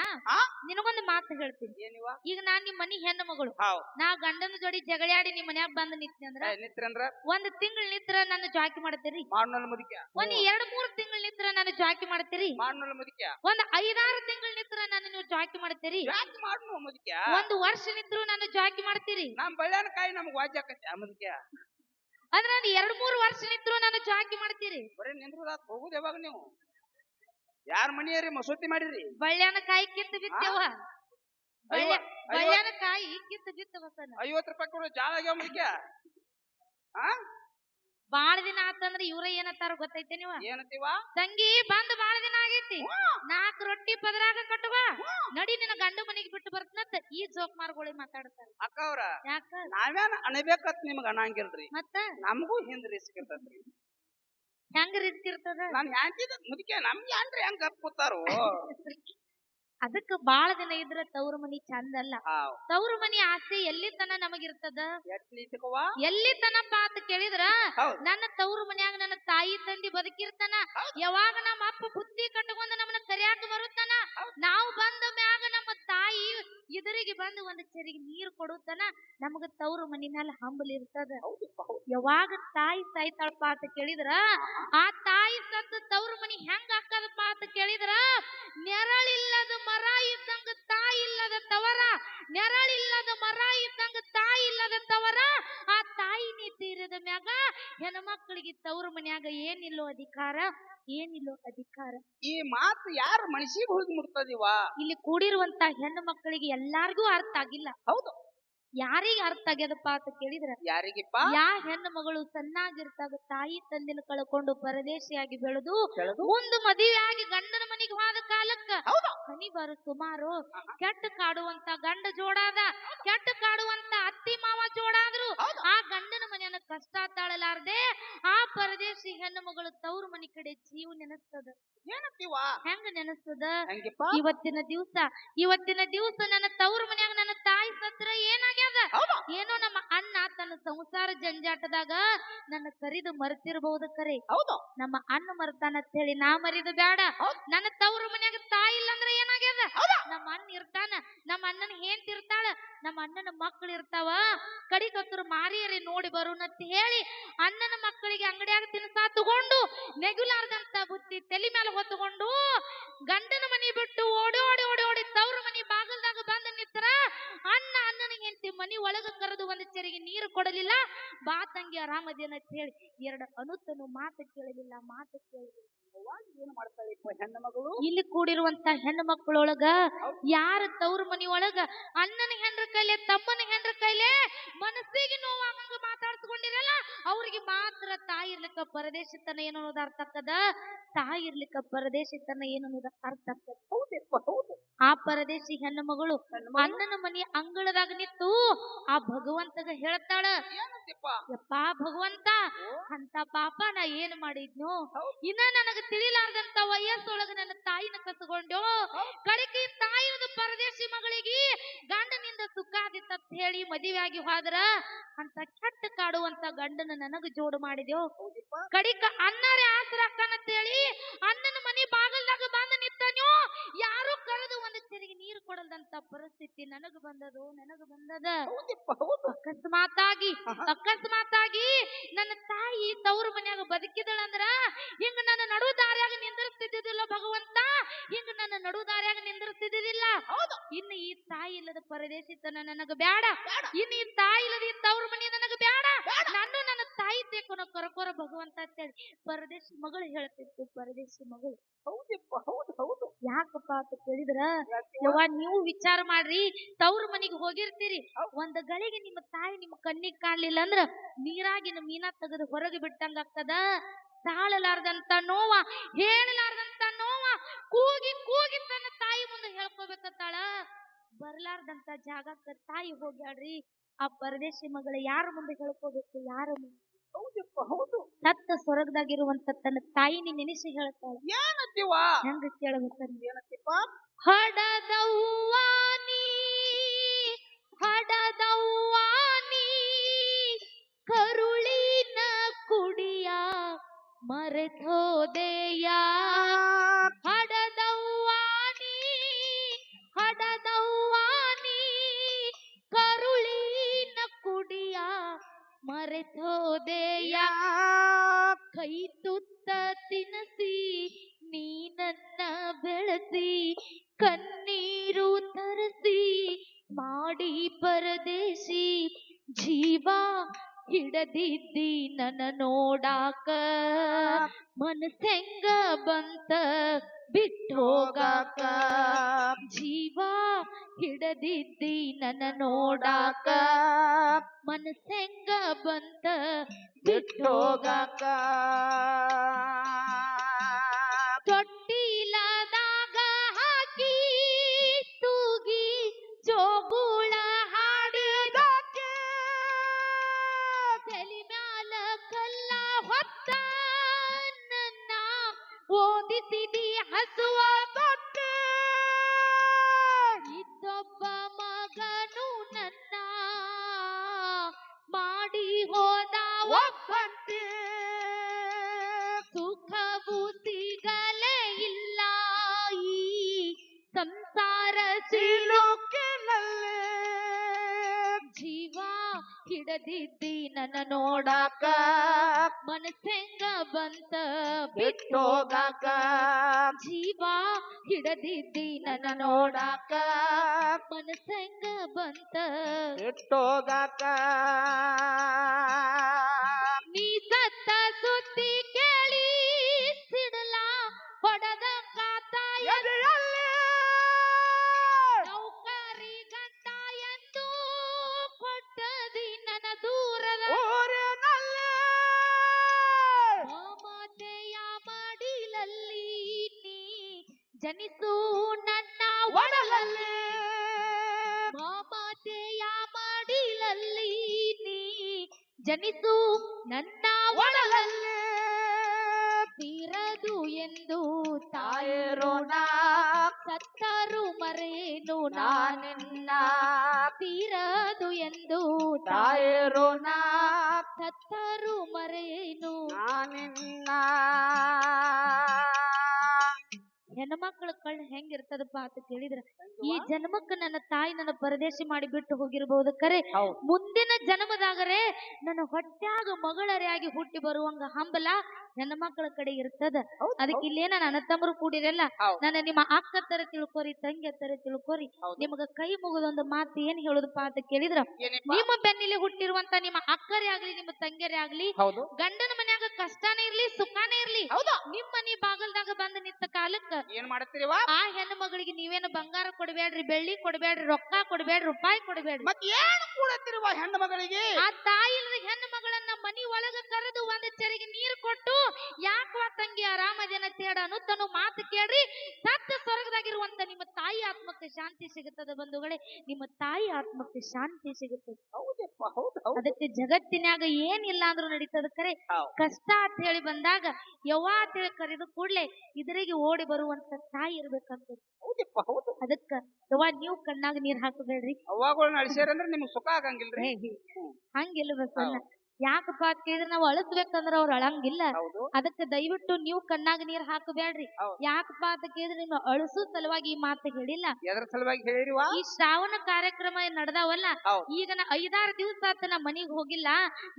ನಿನಗೊಂದು ಮಾತು ಹೇಳ್ತೀನಿ. ಏನಿವ ಈಗ ನಾನ್ ನಿಮ್ ಮನಿ ಹೆಣ್ಣು ಮಗಳು, ನಾ ಗಂಡನ ಜೋಡಿ ಜಗಳಾಡಿ ನಿಮ್ ಮನ್ಯಾಗ ಬಂದ್ ನಿಂತೀನಿ ಅಂದ್ರ ನಿಂತ್ರಂದ್ರ 1 ತಿಂಗಳು ನಿಂತ್ರ ನಾನು ಜಾಕಿ ಮಾಡ್ತೀರಿ. ಮಾವನಲ್ಲ ಮುದಕ್ಯ 2-3 ತಿಂಗಳು ನಿಂತ್ರ ನಾನು ಜಾಕಿ ಮಾಡ್ತೀರಿ. ಮಾವನಲ್ಲ ಮುದಕ್ಯ 5-6 ತಿಂಗಳು ನಿಂತ್ರ ನಾನು ನೀವು ಜಾಕಿ ಮಾಡ್ತೀರಿ. ಜಾಕಿ ಮಾಡ್ನು ಮುದಕ್ಯ 1 ವರ್ಷ ನಿಂತ್ರು ನಾನು ಜಾಕಿ ಮಾಡ್ತೀರಿ. ನಮ್ ಬಳ್ಯಾನ ಕಾಯಿ ನಮ್ಗ್ ವಾಜ್ಯಾಕತ್ತಿ ಮುದಕ್ಯ. ಅಂದ್ರೆ ನಾನು 2-3 ವರ್ಷ ನಿಂತ್ರು ನಾನು ಜಾಕಿ ಮಾಡ್ತೀರಿ. ಬರೀ ನಿಂದ್ರದಾತ್ ಹೋಗುದು ಯಾವಾಗ ನೀವು ಯಾರ ಮನಿಯರಿ ಮಸೂತಿ ಮಾಡಿರಿ. ಬಳ್ಯಾನ ಕಾಯಿ ಕಿತ್ತು ಬಿತ್ತೇವ, ಬಳ್ಯಾನ ಕಾಯಿ ಕಿತ್ತು ಬಿತ್ತ ಬಸನ್ನ. 50 ರೂಪಾಯಿ ಕೊಡು ಜಾಳ ಆಗ್ಯಾವ ಮುದಕ್ಯ. ಬಾಳ ದಿನ ಆತಂದ್ರ ಇವ್ರ ಏನತ್ತಾರ ಗೊತ್ತೈತೆ ನೀವ ಏನಂತೀವ ತಂಗಿ ಬಂದ್ ಬಾಳ ದಿನ ಆಗೈತಿ, 4 ರೊಟ್ಟಿ ಪದರಾಗ ಕಟ್ಟುವ ನಡಿ ನಿನ್ನ ಗಂಡ ಮನೆಗೆ ಬಿಟ್ಟು ಬರ್ತನತ್ ಈ ಜೋಕ್ ಮಾರ್ಗೋಳಿ ಮಾತಾಡ್ತಾರ. ಅಕ್ಕ ಅವ್ರ ಯಾಕ ನಾವೇನ್ ಅಣಬೇಕತ್ ನಿಮ್ಗ ಅನ್ನಂಗಿಲ್ರಿ, ಮತ್ತ ನಮಗೂ ಹಿಂದ್ ರಿಸ್ಕ್ ಇರ್ತದ್ರಿ. ಹೆಂಗ ರಿಸ್ಕ್ ಇರ್ತದ? ನಾನ್ ಹ್ಯಾಂತಿದ ಮುದಕ್ಕೆ ನಮ್ಗೆ ಏನ್ರಿ ಹೆಂಗ ಕೂತಾರು. ಅದಕ್ಕ ಬಾಳ ದಿನ ಇದ್ರ ತವ್ರ ಮನಿ ಚಂದ ಅಲ್ಲ. ತವ್ರ ಮನಿ ಆಸೆ ಎಲ್ಲಿ ತನ ನಮಗಿರ್ತದ, ಎಲ್ಲಿ ತನಪ್ಪ ಅಂತ ಕೇಳಿದ್ರ ನನ್ನ ತವ್ರ ಮನ್ಯಾಗ ನನ್ನ ತಾಯಿ ತಂದಿ ಬದುಕಿರ್ತಾನ. ಯಾವಾಗ ನಮ್ಮ ಅಪ್ಪ ಬುತ್ತಿ ಕಟ್ಕೊಂಡ ನಮ್ಮನ್ನ ಕರಿಯಾಕ ಬರುತ್ತಾನ, ನಾವು ಬಂದ ಮ್ಯಾಗ ನಮ್ಮ ತಾಯಿ ಎದುರಿಗೆ ಬಂದು ಒಂದ್ ಚರಿಗೆ ನೀರು ಕೊಡುತ್ತಾನ. ನಮಗ ತವ್ರ ಮನಿ ಮ್ಯಾಲ ಹಂಬಲ್ ಇರ್ತದ. ಯಾವಾಗ ತಾಯಿ ಸಾಯ್ತಾಳಪ್ಪ ಅಂತ ಕೇಳಿದ್ರ, ಆ ತಾಯಿ ಸತ್ತು ತವ್ರ ಮನಿ ಹೆಂಗ ಹಾಕದಪ್ಪ ಅಂತ ಕೇಳಿದ್ರ, ನೆರಳಿಲ್ಲದ ಮರ ಇದ್ದಂಗ ತಾಯಿ ಇಲ್ಲದ ತವರ, ನೆರಳಿಲ್ಲದ ಮರ ಇದ್ದಂಗ ತಾಯಿ ಇಲ್ಲದ ತವರ, ಆ ತಾಯಿನೇ ತೀರ ಹೆಣ್ಮಕ್ಳಿಗೆ ತವ್ರ ಮನ್ಯಾಗ ಏನಿಲ್ಲೋ ಅಧಿಕಾರ ಈ ಮಾತು ಯಾರ ಮನಸ್ಸಿಗೆ ಹೋಗಿ ಮುಟ್ತದಿವ? ಇಲ್ಲಿ ಕೂಡಿರುವಂತ ಹೆಣ್ಣು ಮಕ್ಕಳಿಗೆ ಎಲ್ಲಾರ್ಗೂ ಅರ್ಥ ಆಗಿಲ್ಲ. ಹೌದು. ಯಾರಿಗೆ ಅರ್ಥ ಆಗ್ಯದಪ್ಪ ಅಂತ ಕೇಳಿದ್ರ, ಯಾರಿಗಿಪ್ಪ? ಯಾ ಹೆಣ್ಣು ಮಗಳು ಸಣ್ಣಾಗಿರ್ತಾಗ ತಾಯಿ ತಂದಿನ ಕಳ್ಕೊಂಡು ಪರದೇಶಿಯಾಗಿ ಬೆಳೆದು ಮುಂದೆ ಮದುವೆ ಆಗಿ ಗಂಡನ ಮನೆಗೆ ಹೋದ ಕಾಲಕ್ಕ ಹನಿಬಾರು ಸುಮಾರು ಕೆಟ್ಟ ಕಾಡುವಂತ ಗಂಡ ಜೋಡಾದ, ಕೆಟ್ಟ ಕಾಡುವಂತ ಅತ್ತಿ ಮಾವ ಜೋಡಾದ್ರು. ಆ ಗಂಡನ ಮನೆಯನ್ನ ಕಷ್ಟ ತಾಳಲಾರ್ದೆ ಆ ಪರದೇಶಿ ಹೆಣ್ಣು ಮಗಳು ತವ್ರ ಮನೆ ಕಡೆ ಜೀವ ನೆನಸ್ತದ. ಹೆಂಗ ನೆನಸ್ತದ? ಇವತ್ತಿನ ದಿವಸ ನನ್ನ ತವ್ರ ಮನ್ಯಾಗ ನನ್ನ ತಾಯಿ ಸತ್ರ ಏನಾಗ್ಯದ? ಏನೋ ನಮ್ಮ ಅಣ್ಣ ತನ್ನ ಸಂಸಾರ ಜಂಜಾಟದಾಗ ನನ್ನ ಕರಿದು ಮರ್ತಿರ್ಬಹುದು. ಕರೆ ನಮ್ಮ ಅಣ್ಣ ಮರ್ತಾನ ಅಂತ ಹೇಳಿ ನಾ ಮರಿದು ಬೇಡ. ನನ್ನ ತವ್ರ ಮನ್ಯಾಗ ತಾಯಿ ಇಲ್ಲಂದ್ರೆ ಏನಾಗ್ಯದ? ನಮ್ಮ ಅಣ್ಣ ಇರ್ತಾನ, ನಮ್ಮ ಅಣ್ಣನ ಹೇಂತಿರ್ತಾಳ, ನಮ್ಮ ಅಣ್ಣನ ಮಕ್ಕಳು ಇರ್ತಾವ. ಕಡಿಕತ್ತರು ಮಾರಿಯರಿ ನೋಡಿ ಬರೋಣಂತ ಹೇಳಿ ಅಣ್ಣನ ಮಕ್ಕಳಿಗೆ ಅಂಗಡಿಯಾಗ ತಿನ್ಸಾ ತಗೊಂಡು ನೆಗುಲಾರ್ದಂತ ಬುತ್ತಿ ತಲೆ ಮೇಲೆ ಹೊತ್ತುಕೊಂಡು ಗಂಡನ ಮನಿ ಬಿಟ್ಟು ಓಡೋಡಿ ಓಡೋಡಿ ತವ್ರ ಮನಿ ಬಾಗಲ್ದಾಗ ಬಂದ ನಿಂತರ ಅಣ್ಣನ ಹೆಂಡತಿ ಮನಿ ಒಳಗ ಕರೆದು ಒಂದು ಚೆರಿಗೆ ನೀರು ಕೊಡಲಿಲ್ಲ. ಬಾ ತಂಗಿ ಆರಾಮದೇನ ಅಂತ ಹೇಳಿ ಎರಡು ಅನುತನು ಮಾತು ಕೇಳಲಿಲ್ಲ. ಏನು ಮಾಡ್ತಾಳೆ ಹೆಣ್ಣು ಮಗಳು? ಇಲ್ಲಿ ಕೂಡಿರುವಂತ ಹೆಣ್ಣು ಮಕ್ಕಳೊಳಗ ಯಾರ ತವ್ರ ಮನಿ ಒಳಗ ಅಣ್ಣನ ಹೆಂಡ್ರ ಕೈಲೆ ತಮ್ಮನ ಹೆಂಡ್ರ ಕೈಲೆ ಮನಸ್ಸಿಗೆ ನೋವಾಗಂಗ ಮಾತಾಡ್ಸ್ಕೊಂಡಿರಲ್ಲ, ಅವ್ರಿಗೆ ಮಾತ್ರ ತಾಯಿ ಇರ್ಲಿಕ್ಕ ಪರದೇಶಿತನ ಏನು ಅನ್ನೋದು ಅರ್ಥ ಆಗ್ತದ. ತಾಯಿ ಇರ್ಲಿಕ್ಕ ಪರದೇಶಿತನ ಏನು ಅನ್ನೋದು ಅರ್ಥ ಆಗ್ತದ. ಆ ಪರದೇಶಿ ಹೆಣ್ಣು ಮಗಳು ಅಣ್ಣನ ಮನಿ ಅಂಗಳದಾಗ ನಿಂತು ಆ ಭಗವಂತಗ ಹೇಳ್ತಾಳ, ಯಪ್ಪ ಭಗವಂತ, ಅಂತ ಪಾಪ ನಾ ಏನ್ ಮಾಡಿದ್ನು? ಇನ್ನ ನನಗ ತಿಳಿಲಾರ್ದಂತ ವಯಸ್ಸೊಳಗ ನನ್ನ ತಾಯಿನ ಕಸ್ಕೊಂಡು ಕಳಿಕೆ ತಾಯಿಯದು ಪರದೇಶಿ ಮಗಳಿಗೆ ಗಂಡನಿಂದ ಸುಖ ಆದಿತ್ತ ಅಂತ ಹೇಳಿ ಮದುವೆ ಆಗಿ ಹೋದ್ರ ಅಂತ ಕೆಟ್ಟ ಕಾಡುವಂತ ಗಂಡನ ನನಗ ಜೋಡು ಮಾಡಿದ್ಯೋ. ಕಡಿಕ ಅಣ್ಣರೇ ಆಸರ ಅಕ್ಕನಂತೇಳಿ ಅಣ್ಣನ ಮನಿ ಬಾಗಲ್ದಾಗ ಬಂದ ನಿಂತನೋ, ಯಾರು ಕರೆದು ಒಂದು ಚೆರಿಗೆ ನೀರು ಕೊಡಲ್ದಂತ ಪರಿಸ್ಥಿತಿ ನನಗ ಬಂದದು. ಅಕಸ್ಮಾತಾಗಿ ನನ್ನ ತಾಯಿ ತವ್ರ ಮನ್ಯಾಗ ಬದುಕಿದಳಂದ್ರ ಹಿಂಗ ನನ್ನ ನಡು ದಾರ್ಯಾಗ ನಿಂದಿರ್ತಿದ್ದಿಲ್ಲ ಭಗವಂತ, ಹಿಂಗ ನನ್ನ ನಡು ದಾರ್ಯಾಗ ನಿಂದಿರ್ತಿದ್ದಿಲ್ಲ. ಇನ್ನು ಈ ತಾಯಿ ಇಲ್ಲದ ಪರದೇಶಿತನ ನನಗ ಬ್ಯಾಡ, ಇನ್ನು ಈ ತಾಯಿ ಇಲ್ಲದ ಈ ತವ್ರ ಮನಿ ನನಗ ಬ್ಯಾಡ, ನನ್ನ ತಾಯಿ ತೇಕೋನ ಕರ್ಕೋರ ಭಗವಂತ ಅಂತೇಳಿ ಪರದೇಶಿ ಮಗಳು ಹೇಳ್ತಿತ್ತು. ಪರದೇಶಿ ಮಗಳು ಯಾಕಪ್ಪ ಅಂತ ಕೇಳಿದ್ರ, ಯವ್ವ ನೀವು ವಿಚಾರ ಮಾಡ್ರಿ, ತವ್ರ ಮನಿಗೆ ಹೋಗಿರ್ತೀರಿ, ಒಂದ್ ಗಳಿಗೆ ನಿಮ್ಮ ತಾಯಿ ನಿಮ್ಮ ಕಣ್ಣಿಗೆ ಕಾಣ್ಲಿಲ್ಲ ಅಂದ್ರ ನೀರಾಗಿನ ಮೀನಾ ತೆಗೆದು ಹೊರಗೆ ಬಿಟ್ಟಂಗ ಆಗ್ತದ. ತಾಳಲಾರ್ದಂತ ನೋವ, ಹೇಳಲಾರ್ದಂತ ನೋವ ಕೂಗಿ ಕೂಗಿ ತನ್ನ ತಾಯಿ ಮುಂದೆ ಹೇಳ್ಕೋಬೇಕತ್ತಾಳ. ಬರ್ಲಾರ್ದಂತ ಜಾಗಕ್ಕ ತಾಯಿ ಹೋಗ್ಯಾಡ್ರಿ. ಆ ಪರದೇಶಿ ಮಗಳ ಯಾರ ಮುಂದೆ ಹೇಳ್ಕೋಬೇಕು? ಯಾರ ಮುಂದೆ? ಸತ್ತ ಸ್ವರ್ಗದಾಗಿರುವಂತ ತನ್ನ ತಾಯಿನಿ ನೆನೆಸಿ ಹೇಳ್ತಾಳ. ಹೆಂಗ ಕೇಳಬೇಕ? ಹಡದವ್ವಾನಿ ಕರುಳಿನ ಕುಡಿಯ ಮರೆತೋದೆಯ. ಹಡದವ್ವಾನಿ ಕರುಳಿನ ಕುಡಿಯ ಮರೆತೋದೆಯ. ಕೈ ತುತ್ತ ತಿನಸಿ ನೀ ನನ್ನ ಬೆಳೆಸಿ ಕಣ್ಣೀರು ತರಸಿ ಮಾಡಿ ಪರದೇಶಿ ಜೀವ ಹಿಡದಿದ್ದಿ ನನ್ನ ನೋಡಾಕ. ಮನಸ್ಸೆಂಗ ಬಂತ ಬಿಟ್ಟೋಗಾಕ, ಜೀವ ಹಿಡದಿದ್ದಿ ನನ್ನ ನೋಡಾಕ. ಮನಸ್ಸೆಂಗ ಬಂತ ಬಿಟ್ಟೋಗಾಕ. ತೊಟ್ಟಿಲದಾಗ ಹಾಕಿ ತೂಗಿ ಜೋಗುಳ ಹಾಡಿದಾಕೆ, ತಲೆ ಮ್ಯಾಲ ಕಲ್ಲ ಹೊತ್ತ ನನ್ನ ಓದಿಸಿದಿ ಹಸುವ ತೊಟ್ಟೆ. ಇದ್ದೊಬ್ಬ ಮಗನು ನನ್ನ ಮಾಡಿ ಹೋದ ಒಬ್ಬಂತೆ, ಸುಖವು ಸಿಗಲೇ ಇಲ್ಲ ಈ ಸಂಸಾರ ಸಿಲುಕಿನಲ್ಲೇ. ಜೀವ ಹಿಡದಿದ್ದಿ ನನ್ನ ನೋಡಾಕ, ಮನಸ್ಸೆಂಗ ಬಂತ ಬಿಟ್ಟೋಗಾಕ. ಜೀವ ಹಿಡದಿದ್ದಿ ನನ್ನ ನೋಡಾಕ, ಮನಸ್ಸೆಂಗ ಬಂತ ಬಿಟ್ಟೋಗಾಕ. ನೀ ಸತ್ತ ಜನಿಸು ನನ್ನ ಒಡಲಲ್ಲಿ ಮಮತೆಯ ಮಡಿಲಲ್ಲಿ ನೀ ಜನಿಸು ನನ್ನ ಒಡಲಲ್ಲಿ ತೀರದು ಎಂದು ತಾಯಿ ಋಣ ಸತ್ತರು ಮರೇನು ನಾನೆನ್ನ ತೀರದು ಎಂದು ತಾಯಿ ಋಣ ಸತ್ತರು ಮರೇನು ನಾನೆನ್ನ ಹೆಣ್ಮಕ್ಳ ಕಣ್ಣು ಹೆಂಗಿರ್ತದಪ್ಪ ಅಂತ ಕೇಳಿದ್ರ ಈ ಜನ್ಮಕ್ಕೆ ನನ್ನ ತಾಯಿ ನನ್ನ ಪರದೇಶಿ ಮಾಡಿ ಬಿಟ್ಟು ಹೋಗಿರಬಹುದು ಕರೆ ಮುಂದಿನ ಜನ್ಮದಾಗರೆ ನನ್ನ ಹೊಟ್ಟ್ಯಾಗ ಮಗಳರಿಯಾಗಿ ಹುಟ್ಟಿ ಬರುವಂಗ ಹಂಬಲ ನನ್ನ ಮಕ್ಕಳ ಕಡೆ ಇರ್ತದ ಅದಕ್ಕೆ ಇಲ್ಲೇನ ನನ್ನ ತಮ್ಮರು ಕೂಡಿರಲ್ಲ ನನ್ನ ನಿಮ್ಮ ಅಕ್ಕ ತರ ತಿಳ್ಕೊರಿ ತಂಗಿ ತರ ತಿಳ್ಕೊರಿ ನಿಮಗ ಕೈ ಮುಗಿದೊಂದು ಮಾತು ಏನ್ ಹೇಳುದಪ್ಪ ಅಂತ ಕೇಳಿದ್ರ ನಿಮ್ಮ ಬೆನ್ನಿಲೆ ಹುಟ್ಟಿರುವಂತ ನಿಮ್ಮ ಅಕ್ಕರೇ ಆಗ್ಲಿ ನಿಮ್ಮ ತಂಗಿಯರೇ ಆಗ್ಲಿ ಗಂಡನ ಮನ್ಯಾಗ ಕಷ್ಟನೇ ಇರ್ಲಿ ಸುಖಾನೇ ಇರ್ಲಿ ನಿಮ್ ಮನಿ ಬಾಗಲ್ದಾಗ ಬಂದು ನಿಂತ ಕಾಲಕ್ಕ ಏನ್ ಮಾಡ್ತೀರಿವ ಆ ಹೆಣ್ಣು ಮಗಳಿಗೆ ನೀವೇನು ಬಂಗಾರ ಕೊಡಬೇಡ್ರಿ ಬೆಳ್ಳಿ ಕೊಡಬೇಡ್ರಿ ರೊಕ್ಕ ಕೊಡಬೇಡ್ರಿ ರೂಪಾಯಿ ಕೊಡಬೇಡ್ರಿ ಮತ್ ಏನ್ ಕೊಡತ್ತಿರುವ ಹೆಣ್ಣು ಮಗಳಿಗೆ ಆ ತಾಯಿ ಹೆಣ್ಣು ಮಗಳನ್ನ ಮನಿ ಒಳಗ ಕರೆದು ಒಂದ್ ಚೆರಿಗೆ ನೀರು ಕೊಟ್ಟು ಯಾಕವಾ ತಂಗಿ ಆರಾಮದೇನ ತೇಡ ಅನ್ನುತ್ತನು ಮಾತು ಕೇಳ್ರಿ ಸತ್ತ ಸ್ವರ್ಗದಾಗಿರುವಂತ ನಿಮ್ಮ ತಾಯಿ ಆತ್ಮಕ್ಕೆ ಶಾಂತಿ ಸಿಗುತ್ತದೆ ಬಂಧುಗಳೇ ನಿಮ್ಮ ತಾಯಿ ಆತ್ಮಕ್ಕೆ ಶಾಂತಿ ಸಿಗುತ್ತದೆ ಅದಕ್ಕೆ ಜಗತ್ತಿನಾಗ ಏನಿಲ್ಲ ಅಂದ್ರೂ ನಡೀತದ ಕರೆ ಕಷ್ಟ ಅಂತ ಹೇಳಿ ಬಂದಾಗ ಯವ್ವ ಅಂತ ಹೇಳಿ ಕರೆದು ಕೂಡ್ಲೆ ಇದರಿಗೆ ಓಡಿ ಬರುವಂತ ತಾಯಿ ಇರ್ಬೇಕಂತ ಅದಕ್ಕ ಯವ್ವ ನೀವು ಕಣ್ಣಾಗ ನೀರ್ ಹಾಕಬೇಡ್ರಿ ಅವ್ವಾಗಳನ್ನ ಅಳಿಸ್ಯಾರಂದ್ರೆ ನಿಮ್ಗೆ ಸುಖ ಆಗಂಗಿಲ್ರಿ ಹಂಗಿಲ್ಲ ಬಸಣ್ಣ ಯಾಕಪ್ಪ ಅಂತ ಕೇಳಿದ್ರೆ ನಾವು ಅಳಿಸ್ಬೇಕಂದ್ರ ಅವ್ರು ಅಳಂಗಿಲ್ಲ ಅದಕ್ಕೆ ದಯವಿಟ್ಟು ನೀವು ಕಣ್ಣಾಗ ನೀರ್ ಹಾಕಬೇಡ್ರಿ ಯಾಕಪ್ಪ ಅಂತ ಕೇಳಿದ್ರೆ ನೀವು ಅಳಿಸೋ ಸಲುವಾಗಿ ಈ ಮಾತು ಹೇಳಿಲ್ಲ ಎದ್ರ ಸಲುವಾಗಿ ಹೇಳಿರಿವಾ ಈ ಶ್ರಾವಣ ಕಾರ್ಯಕ್ರಮ ನಡೆದಾವಲ್ಲ ಈಗ ನಾ 5-6 ದಿವಸ ಆತ ನಾ ಮನಿಗ್ ಹೋಗಿಲ್ಲ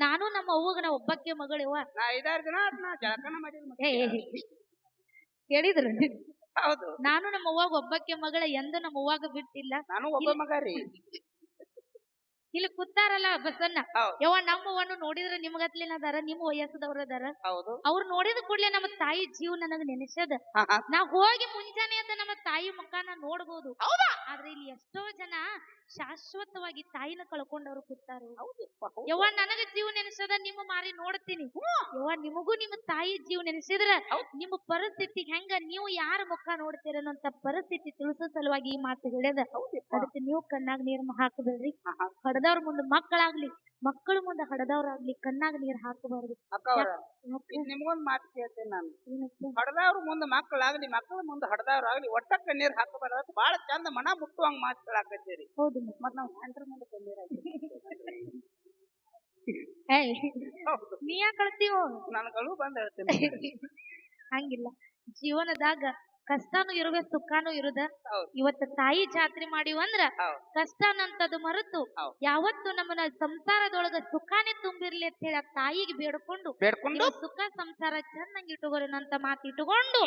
ನಾನು ನಮ್ಮ ಅವ್ವಗ ನಾ ಒಬ್ಬಕ್ಕೆ ಮಗಳಿವ ನಾ 5-6 ದಿನ ನಾ ಜಳಕನ ಮಾಡಿಲ್ಲ ಕೇಳಿದ್ರು ಹೌದು ನಾನು ನಮ್ಮ ಅವ್ವಾಗ ಒಬ್ಬಕ್ಕೆ ಮಗಳ ಎಂದು ನಮ್ಮ ಅವ್ವಾಗ ಬಿಟ್ಟಿಲ್ಲ ನಾನು ಒಬ್ಬ ಮಗ ರೀ ಇಲ್ಲಿ ಕೂತಾರಲ್ಲ ಬಸನ್ನ ಯವ್ವ ನಮ್ಮವನ್ನು ನೋಡಿದ್ರೆ ನಿಮ್ಗತ್ಲಿನ ಅದಾರ ನಿಮ್ಮ ವಯಸ್ಸದವ್ರ ಅದಾರ ಅವ್ರು ನೋಡಿದ ಕೂಡ್ಲೆ ನಮ್ಮ ತಾಯಿ ಜೀವ ನನಗ್ ನೆನೆಸದ ನಾ ಹೋಗಿ ಮುಂಜಾನೆ ಅಂತ ನಮ್ಮ ತಾಯಿ ಮುಖಾನ ನೋಡ್ಬೋದು ಆದ್ರೆ ಇಲ್ಲಿ ಎಷ್ಟೋ ಜನ ಶಾಶ್ವತವಾಗಿ ತಾಯಿನ ಕಳ್ಕೊಂಡವ್ರು ಕೂತಾರು ಯವ್ವ ನನಗ ಜೀವ ನೆನೆಸದ ನಿಮ್ಮ ಮಾರಿ ನೋಡ್ತೀನಿ ಯವ್ವ ನಿಮಗೂ ನಿಮ್ಮ ತಾಯಿ ಜೀವ ನೆನೆಸಿದ್ರ ನಿಮ್ಮ ಪರಿಸ್ಥಿತಿ ಹೆಂಗ ನೀವು ಯಾರ ಮುಖ ನೋಡ್ತೀರ ಅನ್ನೋಂತ ಪರಿಸ್ಥಿತಿ ತಿಳಿಸೋ ಸಲುವಾಗಿ ಈ ಮಾತು ಹೇಳ್ಯದ ಅದಕ್ಕೆ ನೀವು ಕಣ್ಣಾಗ ನೀರ್ ಹಾಕಬೇಡ್ರಿ ಹಡದವ್ರ ಮುಂದೆ ಮಕ್ಕಳಾಗ್ಲಿ ಮಕ್ಕಳ ಮುಂದೆ ಹಡದವ್ರಾಗ್ಲಿ ಕಣ್ಣಾಗ ನೀರ್ ಹಾಕಬಾರ್ದು ನಿಮ್ಗೊಂದ್ ಮಾತು ಕೇಳ್ತೇನೆ ನಾನು ಹಡದವ್ರ ಮುಂದೆ ಮಕ್ಕಳಾಗ್ಲಿ ಮಕ್ಕಳ ಮುಂದೆ ಹಡದವ್ರಾಗ್ಲಿ ಒಟ್ಟಕ್ಕ ನೀರ್ ಹಾಕಬಾರ್ದು ಬಹಳ ಚಂದ ಮನ ಮುಟ್ಟುವಂಗ ಮಾತುಗಳಾಕತ್ತೀರಿ ಹೌದು ಮತ್ ನಾವ್ ಹೆಂಡ್ರ ಮುಂದೆ ಕಣ್ಣೀರ್ ನೀ ಯಾಕೆ ಕಳ್ತೀವೋ ನನ್ಗಳು ಬಂದ್ ಹೇಳ್ತೇನೆ ಹಂಗಿಲ್ಲ ಜೀವನದಾಗ ಕಷ್ಟನೂ ಇರುವೆ ಸುಖಾನು ಇರುದ ಇವತ್ತ ತಾಯಿ ಜಾತ್ರೆ ಮಾಡಿವಂದ್ರ ಕಷ್ಟ ಅನ್ನಂತದ್ದು ಮರೆತು ಯಾವತ್ತು ನಮ್ಮನ್ನ ಸಂಸಾರದೊಳಗ ಸುಖಾನೇ ತುಂಬಿರ್ಲಿ ಅಂತ ಹೇಳಿ ಆ ತಾಯಿಗೆ ಬೇಡ್ಕೊಂಡು ಸುಖ ಸಂಸಾರ ಚೆನ್ನಾಗಿ ಇಟ್ಟುಗೋರನಂತ ಮಾತು ಇಟ್ಟುಕೊಂಡು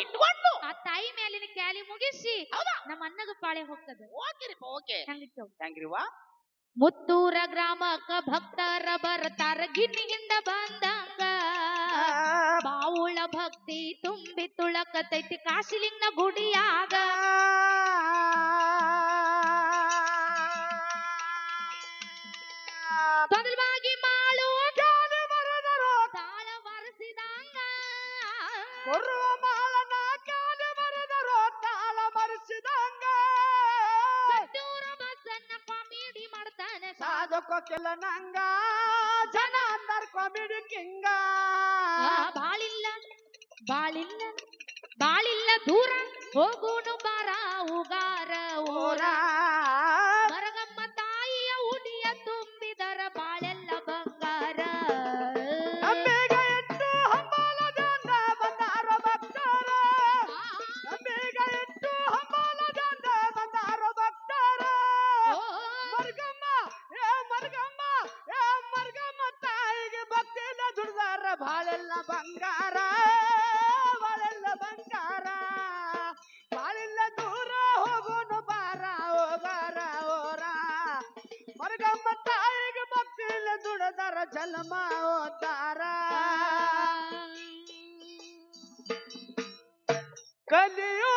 ಆ ತಾಯಿ ಮೇಲಿನ ಕ್ಯಾಲಿ ಮುಗಿಸಿ ನಮ್ಮ ಅನ್ನಗ ಪಾಳೆ ಹೋಗ್ತದೆ ಮುತ್ತೂರ ಗ್ರಾಮಕ್ಕ ಭಕ್ತರ ಬರ್ತಾರ ಗಿನ್ನಿಗಿಂದ ಬಂದಾಗ ಬಾವುಳ ಭಕ್ತಿ ತುಂಬಿ ತುಳಕತೈತಿ ಕಾಶಿಲಿಂಗ ಗುಡಿಯಾಗ ತೊದಲ್ವಾಗಿ ಮಾಳು ತಾಳ ಬರೆಸಿದಂಗ ತಾಳ ಬರೆಸಿದಂಗ ಬಸನ್ನ ಕಾಮಿಡಿ ಮಾಡ್ತಾನೆ ಸಾಧುಕೋಕಿಲ್ಲ ನಂಗ ಜನ ಅಂದರ್ ಕಾಮಿಡಿ ಕಿಂಗ ಬಾಳಿಲ್ಲ ಬಾಳಿಲ್ಲ ಬಾಳಿಲ್ಲ ದೂರ ಹೋಗುನು ಬಾರ ಉಗಾರ ಓರ ಮರಗಮ್ಮ ತಾಯಿಯ ಉಡಿಯ ತುಂಬಿದರ ಬಾಳೆಲ್ಲ ಬಂಗಾರ ಬಾಳೆಲ್ಲ ಬಂಗಾರ ಬಾಳೆಲ್ಲ ಬಂಗಾರ ಬಾಳೆಲ್ಲ ದೂರ ಹೋಗೋನು ಬಾರ ಓಗಾರ ಓರ ಮರಗಮ್ಮ ತಾಯಿಗೆ ಭಕ್ತಿಲ್ಲ ದುಡದರ ಜನ್ಮ ಓದಾರ ಕಲಿಯೋ